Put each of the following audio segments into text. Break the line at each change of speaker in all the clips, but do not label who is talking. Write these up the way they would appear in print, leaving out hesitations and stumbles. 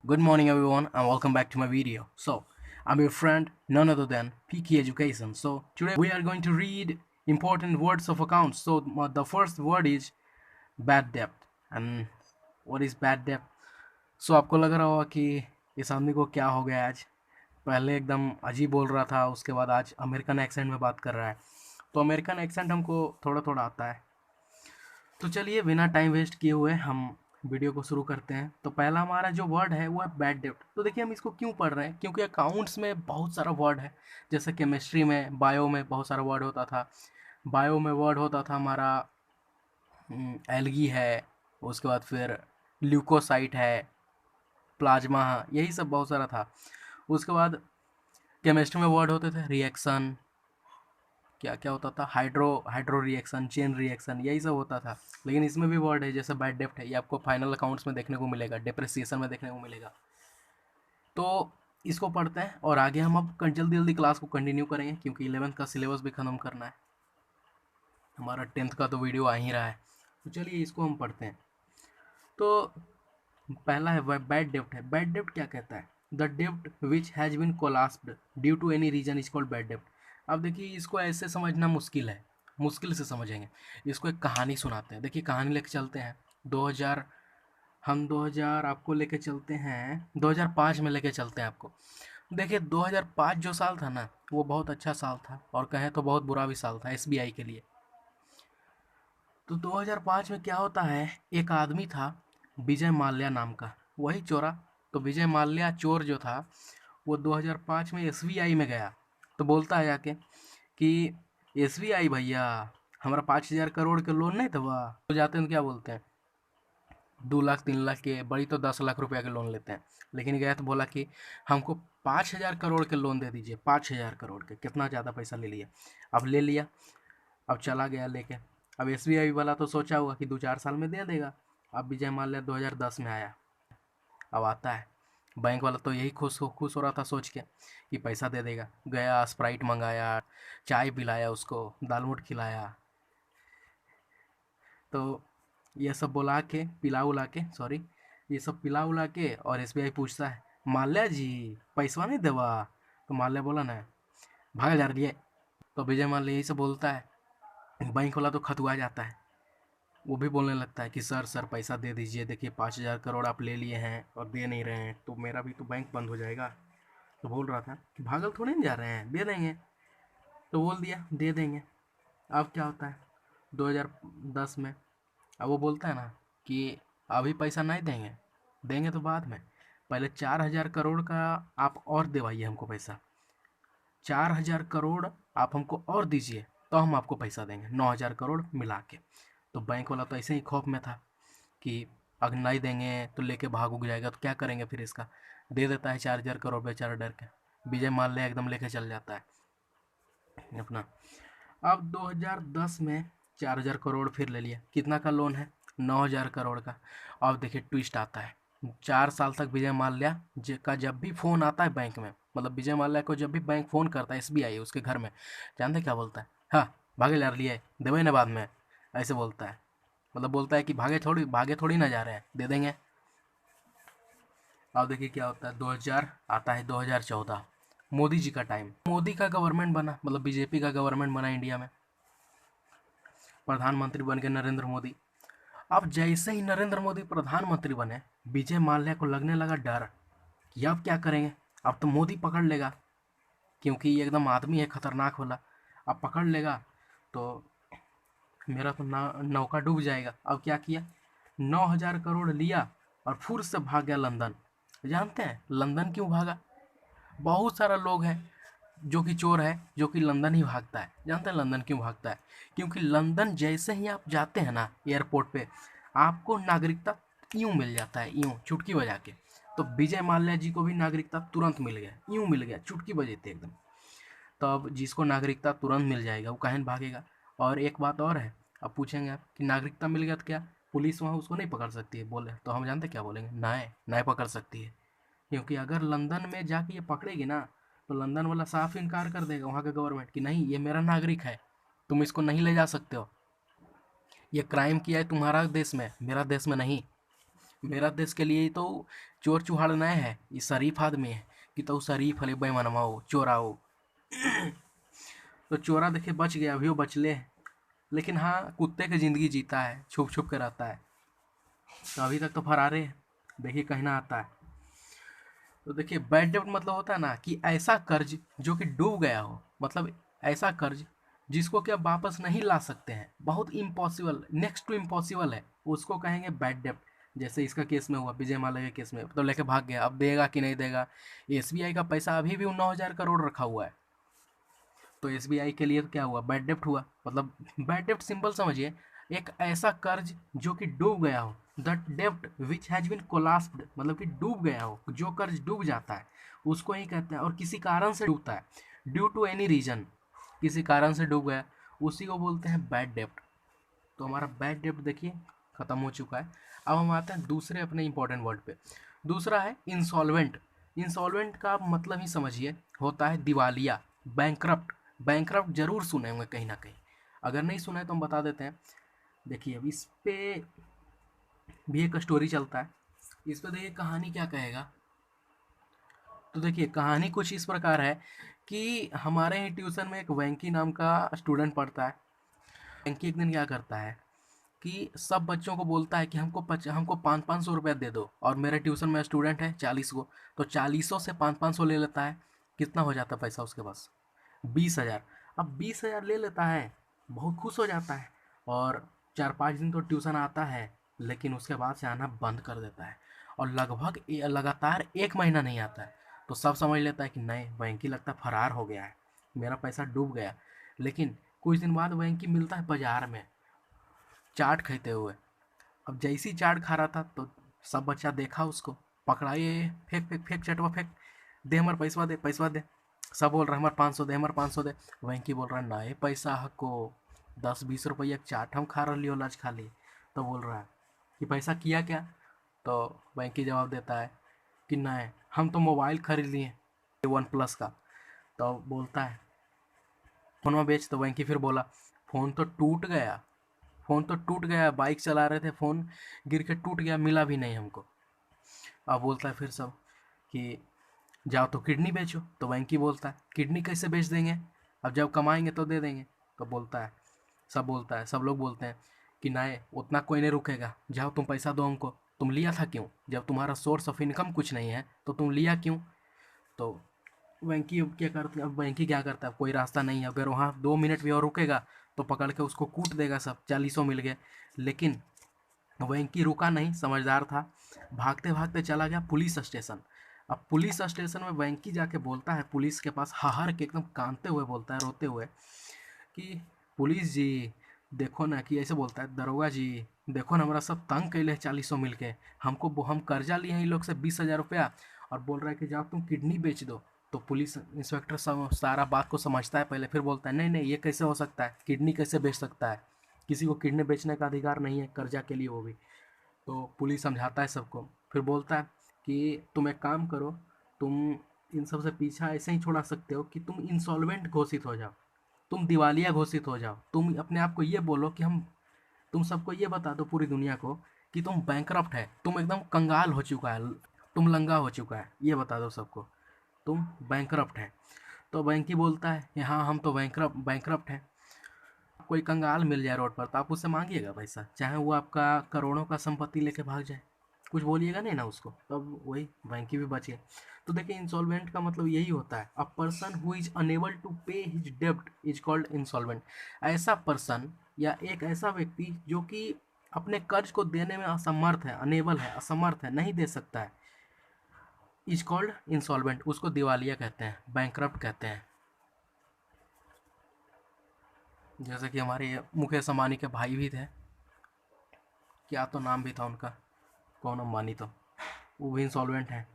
Good morning, everyone, and welcome back to my video. I'm your friend, none other than PK Education. Today we are going to read important words of accounts. The first word is bad debt. And what is bad debt? आपको लग रहा होगा कि इस आदमी को क्या हो गया आज। पहले एकदम अजीब बोल रहा था, उसके बाद आज अमेरिकन एक्सेंट में बात कर रहा है। तो अमेरिकन एक्सेंट हमको थोड़ा थोड़ा आता है। तो चलिए बिना टाइम वेस्ट किए हुए हम वीडियो को शुरू करते हैं। तो पहला हमारा जो वर्ड है वो है बैड डेब्ट। तो देखिए हम इसको क्यों पढ़ रहे हैं, क्योंकि अकाउंट्स में बहुत सारा वर्ड है। जैसे केमिस्ट्री में, बायो में बहुत सारा वर्ड होता था। बायो में वर्ड होता था हमारा एल्गी है, उसके बाद फिर ल्यूकोसाइट है, प्लाज्मा, यही सब बहुत सारा था। उसके बाद केमिस्ट्री में वर्ड होते थे रिएक्शन, क्या क्या होता था, हाइड्रो रिएक्शन, चेन रिएक्शन, यही सब होता था। लेकिन इसमें भी वर्ड है जैसे बैड डेप्ट है, ये आपको फाइनल अकाउंट्स में देखने को मिलेगा, डिप्रिसिएशन में देखने को मिलेगा। तो इसको पढ़ते हैं और आगे हम अब जल्दी जल्दी क्लास को कंटिन्यू करेंगे, क्योंकि 11th का सिलेबस भी ख़त्म करना है। हमारा 10th का तो वीडियो आ ही रहा है। तो चलिए इसको हम पढ़ते हैं। तो पहला है बैड डेप्ट है। बैड डेप्ट क्या कहता है? The dept which has been कोलाप्स्ड due to any reason is called bad डेप्ट। अब देखिए इसको ऐसे समझना मुश्किल है, मुश्किल से समझेंगे। इसको एक कहानी सुनाते हैं। देखिए कहानी लेके चलते हैं 2000, हम 2000 आपको लेके चलते हैं 2005 में लेके चलते हैं आपको। देखिए 2005 जो साल था ना, वो बहुत अच्छा साल था और कहें तो बहुत बुरा भी साल था एसबीआई के लिए। तो 2005 में क्या होता है, एक आदमी था विजय माल्या नाम का, वही चोरा। तो विजय माल्या चोर जो था वो 2005 में एसबीआई में गया। तो बोलता है जाके कि एसबीआई भैया, हमारा 5,000 करोड़ के लोन नहीं था वह। तो जाते हैं तो क्या बोलते हैं, 2 लाख 3 लाख के, बड़ी तो 10 लाख रुपया के लोन लेते हैं। लेकिन गया तो बोला कि हमको 5,000 करोड़ के लोन दे दीजिए, 5,000 करोड़ के। कितना ज़्यादा पैसा ले लिया। अब ले लिया, अब चला गया लेके। अब एसबीआई वाला तो सोचा हुआ कि 2-4 साल में दे देगा। अब विजय माल्या 2010 में आया। अब आता है, बैंक वाला तो यही खुश हो रहा था सोच के कि पैसा दे देगा। गया, स्प्राइट मंगाया, चाय पिलाया उसको, दाल मोठ खिलाया। तो ये सब बुला के, पिला उला के, सॉरी, ये सब पिला उला के, और एसबीआई पूछता है माल्या जी पैसवा नहीं देवा। तो माल्या बोला ना, भागा जा रही है। तो विजय माल्या यही सब बोलता है। बैंक वाला तो खतुआ जाता है, वो भी बोलने लगता है कि सर सर पैसा दे दीजिए, देखिए 5,000 करोड़ आप ले लिए हैं और दे नहीं रहे हैं, तो मेरा भी तो बैंक बंद हो जाएगा। तो बोल रहा था कि भागल थोड़े नहीं जा रहे हैं, दे देंगे। तो बोल दिया दे देंगे। अब क्या होता है 2010 में, अब वो बोलता है ना कि अभी पैसा नहीं देंगे, देंगे तो बाद में, पहले 4,000 करोड़ का आप और दिवाइए हमको पैसा। 4,000 करोड़ आप हमको और दीजिए, तो हम आपको पैसा देंगे, 9,000 करोड़ मिला के। तो बैंक वाला तो ऐसे ही खौफ में था कि अगर नहीं देंगे तो लेके भाग उग जाएगा, तो क्या करेंगे फिर इसका। दे देता है 4,000 करोड़, बेचारा डर के। विजय माल्या एकदम लेके चल जाता है अपना। अब 2010 में 4,000 करोड़ फिर ले लिया। कितना का लोन है? 9,000 करोड़ का। अब देखिए ट्विस्ट आता है। 4 साल तक विजय माल्या का जब भी फ़ोन आता है बैंक में, मतलब विजय माल्या को जब भी बैंक फ़ोन करता है एसबीआई उसके घर में, जानते क्या बोलता है? हाँ, भागे जा रही है, देवे ना बाद में, ऐसे बोलता है। मतलब बोलता है कि भागे थोड़ी ना जा रहे हैं, दे देंगे। अब देखिए क्या होता है, 2000 आता है, 2014 मोदी जी का टाइम, मोदी का गवर्नमेंट बना, मतलब बीजेपी का गवर्नमेंट बना इंडिया में। प्रधानमंत्री बन गए नरेंद्र मोदी। अब जैसे ही नरेंद्र मोदी प्रधानमंत्री बने, विजय माल्या को लगने लगा डर कि अब क्या करेंगे, अब तो मोदी पकड़ लेगा, क्योंकि ये एकदम आदमी है खतरनाक वाला। अब पकड़ लेगा तो मेरा तो नौका डूब जाएगा। अब क्या किया, 9,000 करोड़ लिया और फुर से भाग गया लंदन। जानते हैं लंदन क्यों भागा? बहुत सारा लोग हैं जो कि चोर है, जो कि लंदन ही भागता है। जानते हैं लंदन क्यों भागता है? क्योंकि लंदन जैसे ही आप जाते हैं ना एयरपोर्ट पे, आपको नागरिकता यूं मिल जाता है, यूं चुटकी बजा के। तो विजय माल्या जी को भी नागरिकता तुरंत मिल गया, यूं मिल गया, चुटकी बजे थे एकदम। तो अब जिसको नागरिकता तुरंत मिल जाएगा वो काहे न भागेगा। और एक बात और है, अब पूछेंगे आप कि नागरिकता मिल गया तो क्या पुलिस वहाँ उसको नहीं पकड़ सकती है? बोले तो हम जानते क्या बोलेंगे, नहीं नहीं पकड़ सकती है। क्योंकि अगर लंदन में जाके ये पकड़ेगी ना, तो लंदन वाला साफ इनकार कर देगा वहाँ का गवर्नमेंट कि नहीं ये मेरा नागरिक है, तुम इसको नहीं ले जा सकते हो, ये क्राइम किया है तुम्हारा देश में, मेरा देश में नहीं। मेरा देश के लिए तो चोर चुहाड़ नए है, ये शरीफ आदमी है कि तो शरीफ हले बेईमानवा हो चोरा हो। तो चोरा देखे बच गया, अभी वो बचले है। लेकिन हाँ, कुत्ते की जिंदगी जीता है, छुप छुप के रहता है। तो अभी तक तो फरारे है, देखिए कहीं ना आता है। तो देखिए बैड डेब्ट मतलब होता है ना कि ऐसा कर्ज जो कि डूब गया हो, मतलब ऐसा कर्ज जिसको कि आप वापस नहीं ला सकते हैं, बहुत इम्पॉसिबल, नेक्स्ट टू इम्पॉसिबल है, उसको कहेंगे बैड डेब्ट। जैसे इसका केस में हुआ, विजय माल्या के केस में, तो लेके भाग गया, अब देगा कि नहीं देगा। एसबीआई का पैसा अभी भी 9,000 करोड़ रखा हुआ है। तो एसबीआई के लिए तो क्या हुआ, बैड डेब्ट हुआ। मतलब बैड डेब्ट सिंपल समझिए, एक ऐसा कर्ज जो कि डूब गया हो, दैट डेब्ट विच हैज बीन कोलाप्स्ड, मतलब कि डूब गया हो, जो कर्ज डूब जाता है उसको ही कहते हैं। और किसी कारण से डूबता है, ड्यू टू एनी रीजन, किसी कारण से डूब गया, उसी को बोलते हैं बैड डेब्ट। तो हमारा बैड डेब्ट देखिए खत्म हो चुका है। अब हम आते हैं दूसरे अपने इंपॉर्टेंट वर्ड पे। दूसरा है इंसॉल्वेंट। इंसॉल्वेंट का मतलब ही समझिए होता है दिवालिया, बैंकरप्ट। बैंकरप्ट जरूर सुने होंगे कहीं ना कहीं, अगर नहीं सुने तो हम बता देते हैं। देखिए अब इस पे भी एक स्टोरी चलता है। इस पे देखिए कहानी क्या कहेगा। तो देखिए कहानी कुछ इस प्रकार है कि हमारे ही ट्यूशन में एक वेंकी नाम का स्टूडेंट पढ़ता है। वेंकी एक दिन क्या करता है कि सब बच्चों को बोलता है कि हमको 500-500 रुपया दे दो, और मेरे ट्यूशन में स्टूडेंट है 40 गो, तो 40 से 500-500 ले लेता है। कितना हो जाता है पैसा उसके पास, 20,000। अब 20,000 ले लेता है, बहुत खुश हो जाता है, और 4-5 दिन तो ट्यूशन आता है, लेकिन उसके बाद से आना बंद कर देता है। और लगभग लगातार 1 महीना नहीं आता है। तो सब समझ लेता है कि नहीं, वेंकी लगता है फरार हो गया है, मेरा पैसा डूब गया। लेकिन कुछ दिन बाद वेंकी मिलता है बाजार में चाट खाते हुए। अब जैसी चाट खा रहा था तो सब बच्चा देखा उसको, पकड़ा, ये फेंक फेंक फेंक चटवा फेंक, दे हमारे पैसवा दे पैसवा दे। सब बोल रहा हमारे 500 दे, हमारे 500 दे। वहीं बोल रहा ना, ये पैसा हको 10-20 रुपया चाट हम खा रही हो लज खाली। तो बोल रहा है कि पैसा किया क्या। तो वहीं जवाब देता है कि नहीं, हम तो मोबाइल खरीद लिए OnePlus का। तो बोलता है फोन में बेच। तो वहीं फिर बोला फोन तो टूट गया, फ़ोन तो टूट गया, बाइक चला रहे थे, फ़ोन गिर के टूट गया, मिला भी नहीं हमको। अब बोलता है फिर सब कि जाओ तो किडनी बेचो। तो वेंकी बोलता है किडनी कैसे बेच देंगे, अब जब कमाएंगे तो दे देंगे। तो बोलता है, सब लोग बोलते हैं कि नहीं, उतना कोई नहीं रुकेगा, जाओ तुम पैसा दो हमको। तुम लिया था क्यों, जब तुम्हारा सोर्स ऑफ इनकम कुछ नहीं है तो तुम लिया क्यों। तो वेंकी क्या करता है, कोई रास्ता नहीं है, अगर वहाँ 2 मिनट भी और रुकेगा तो पकड़ के उसको कूट देगा, सब 40 मिल गए। लेकिन वेंकी रुका नहीं, समझदार था, भागते भागते चला गया पुलिस स्टेशन। अब पुलिस स्टेशन में वेंकी जाके बोलता है पुलिस के पास, हाहार के एकदम कांपते हुए बोलता है, रोते हुए कि पुलिस जी देखो ना, कि ऐसे बोलता है, दरोगा जी देखो ना, हमारा सब तंग कैले है 40 मिल के, हम कर्जा लिए हैं इन लोग से 20,000 रुपया, और बोल रहा है कि जाओ तुम किडनी बेच दो। तो पुलिस इंस्पेक्टर सब सारा बात को समझता है पहले, फिर बोलता है नहीं नहीं, ये कैसे हो सकता है, किडनी कैसे बेच सकता है, किसी को किडनी बेचने का अधिकार नहीं है, कर्जा के लिए वो भी। तो पुलिस समझाता है सबको, फिर बोलता है कि तुम एक काम करो, तुम इन सब से पीछा ऐसे ही छोड़ा सकते हो कि तुम इंसॉल्वेंट घोषित हो जाओ, तुम दिवालिया घोषित हो जाओ, तुम अपने आप को ये बोलो कि हम, तुम सबको ये बता दो पूरी दुनिया को कि तुम बैंकरप्ट है, तुम एकदम कंगाल हो चुका है, तुम लंगा हो चुका है, ये बता दो सबको, तुम बैंकरप्ट है। तो बैंकी बोलता है कि हाँ हम तो बैंकरप्ट है। कोई कंगाल मिल जाए रोड पर तो आप उससे मांगिएगा पैसा, चाहे वो आपका करोड़ों का संपत्ति लेके भाग जाए, कुछ बोलिएगा नहीं ना उसको, तब वही बैंकी भी बच गए। तो देखिए इंसॉल्वेंट का मतलब यही होता है, a person who is unable to pay his डेब्ट इज कॉल्ड इंसॉल्वेंट। ऐसा पर्सन या एक ऐसा व्यक्ति जो कि अपने कर्ज को देने में असमर्थ है, अनेबल है, असमर्थ है, नहीं दे सकता है, इज कॉल्ड इंसॉल्वेंट, उसको दिवालिया कहते हैं, बैंकरप्ट कहते हैं। जैसे कि हमारे मुकेश अंबानी के भाई भी थे, क्या तो नाम भी था उनका, कौन अंबानी, तो वो भी इंसॉल्वेंट है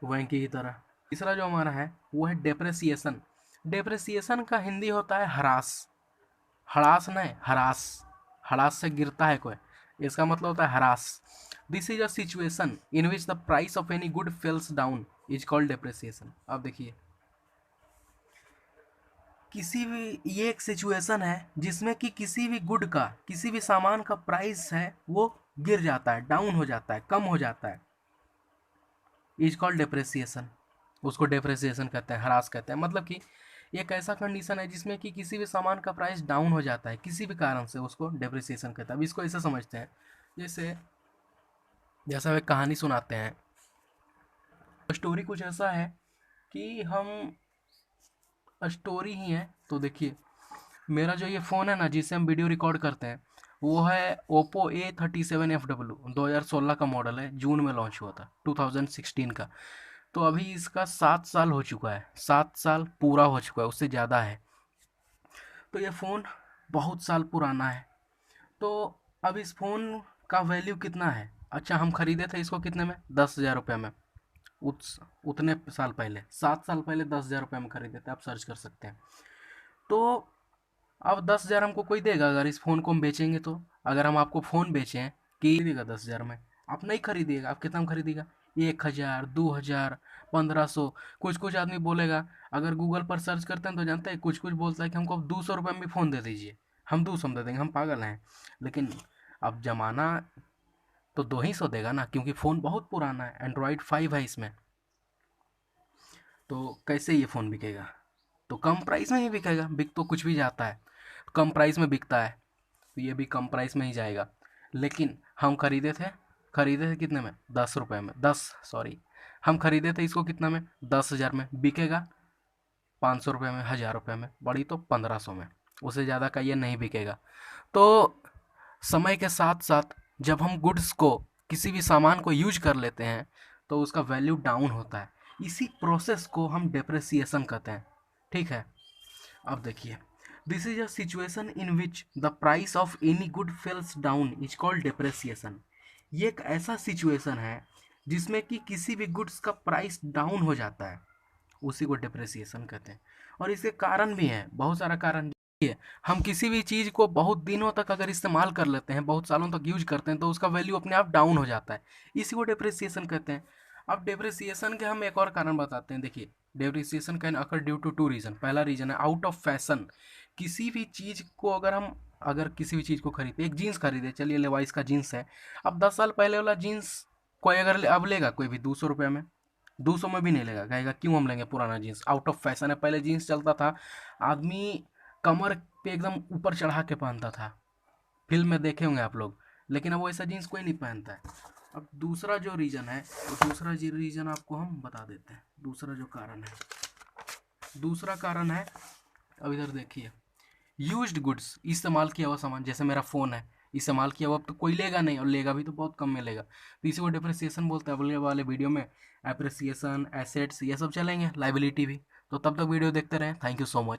वेंकी की तरह। तीसरा जो हमारा है वो है डेप्रेसिएशन। डेप्रेसिएशन का हिंदी होता है हरास। हड़ास नहीं, हरास। हड़ास से गिरता है कोई, इसका मतलब होता है harass. This is a situation in which the price of any good fails down is called depreciation. अब देखिए किसी भी, ये एक सिचुएशन है जिसमें कि किसी भी गुड का, किसी भी सामान का प्राइस है वो गिर जाता है, डाउन हो जाता है, कम हो जाता है, इज कॉल्ड डेप्रेसिएशन। उसको डेप्रेसिएशन कहते हैं, ह्रास कहते हैं। मतलब कि एक ऐसा कंडीशन है जिसमें कि किसी भी सामान का प्राइस डाउन हो जाता है किसी भी कारण से, उसको डेप्रिसिएशन कहता है। अब इसको ऐसे समझते हैं, जैसे जैसा वे कहानी सुनाते हैं, स्टोरी कुछ ऐसा है कि हम, स्टोरी ही है। तो देखिए, मेरा जो ये फ़ोन है ना जिससे हम वीडियो रिकॉर्ड करते हैं, वो है ओप्पो A37FW, 2016 का मॉडल है, जून में लॉन्च हुआ था, 2016 का। तो अभी इसका 7 साल हो चुका है, 7 साल पूरा हो चुका है, उससे ज़्यादा है। तो ये फ़ोन बहुत साल पुराना है। तो अब इस फ़ोन का वैल्यू कितना है? अच्छा, हम खरीदे थे इसको कितने में? 10,000 रुपये में। उतने साल पहले, 7 साल पहले 10,000 रुपये में खरीदे थे, आप सर्च कर सकते हैं। तो अब 10,000 हमको कोई देगा अगर इस फ़ोन को हम बेचेंगे तो? अगर हम आपको फ़ोन बेचें कि खरीदेगा 10,000 में, आप नहीं खरीदिएगा। आप कितना में खरीदेगा? 1,000, 2,000, 1,500। कुछ कुछ आदमी बोलेगा, अगर गूगल पर सर्च करते हैं तो जानते हैं, कुछ कुछ बोलता है कि हमको 200 रुपये में भी फ़ोन दे दीजिए, हम 200 में दे देंगे, हम पागल हैं। लेकिन अब ज़माना तो 2 ही 100 देगा ना, क्योंकि फ़ोन बहुत पुराना है, एंड्रॉयड 5 है इसमें। तो कैसे ये फ़ोन बिकेगा? तो कम प्राइस में ही बिकेगा, बिक तो कुछ भी जाता है, कम प्राइस में बिकता है, तो ये भी कम प्राइस में ही जाएगा। लेकिन हम खरीदे थे कितने में? 10 रुपये में, 10, सॉरी, हम खरीदे थे इसको कितना में? 10,000 में। बिकेगा 500 रुपये में, 1,000 रुपये में, बड़ी तो 1,500 में। उससे ज़्यादा का ये नहीं बिकेगा। तो समय के साथ साथ जब हम गुड्स को, किसी भी सामान को यूज कर लेते हैं तो उसका वैल्यू डाउन होता है। इसी प्रोसेस को हम डेप्रिसिएशन कहते हैं। ठीक है, अब देखिए, this is a situation in which the price of any good fails down is called depreciation. ये एक ऐसा सिचुएशन है जिसमें कि किसी भी गुड्स का प्राइस डाउन हो जाता है, उसी को डेप्रिसिएशन कहते हैं। और इसके कारण भी हैं, बहुत सारा कारण है। हम किसी भी चीज़ को बहुत दिनों तक अगर इस्तेमाल कर लेते हैं, बहुत सालों तक यूज करते हैं, तो उसका वैल्यू अपने आप डाउन हो जाता है, इसी को डेप्रिसिएशन कहते हैं। अब डेप्रिसिएशन के हम एक और कारण बताते हैं। देखिए, depreciation can occur due to 2 reason. पहला रीज़न है आउट ऑफ फैशन। किसी भी चीज़ को अगर किसी भी चीज़ को खरीदे, एक जीन्स खरीदे, चलिए लेवाइस का जीन्स है, अब 10 साल पहले वाला जीन्स कोई अगर अब लेगा कोई भी 200 रुपये में, 200 में भी नहीं लेगा, कहेगा क्यों हम लेंगे पुराना जीन्स, आउट ऑफ फैशन है। पहले जीन्स चलता था, आदमी कमर पे एकदम ऊपर चढ़ा के पहनता था, फिल्म में देखे होंगे आप लोग। लेकिन अब वैसा जीन्स कोई नहीं पहनता है। अब दूसरा जो रीज़न है, तो दूसरा रीज़न आपको हम बता देते हैं। दूसरा जो कारण है, दूसरा कारण है, अब इधर देखिए, यूज्ड गुड्स, इस्तेमाल किया हुआ सामान, जैसे मेरा फ़ोन है, इस्तेमाल किया हुआ, अब तो कोई लेगा नहीं, और लेगा भी तो बहुत कम में लेगा, तो इसी को डिप्रिसिएशन बोलते हैं। अगले वाले वीडियो में एप्रिसिएशन, एसेट्स, ये सब चलेंगे, लाइबिलिटी भी। तो तब तक वीडियो देखते रहें। Thank you so much.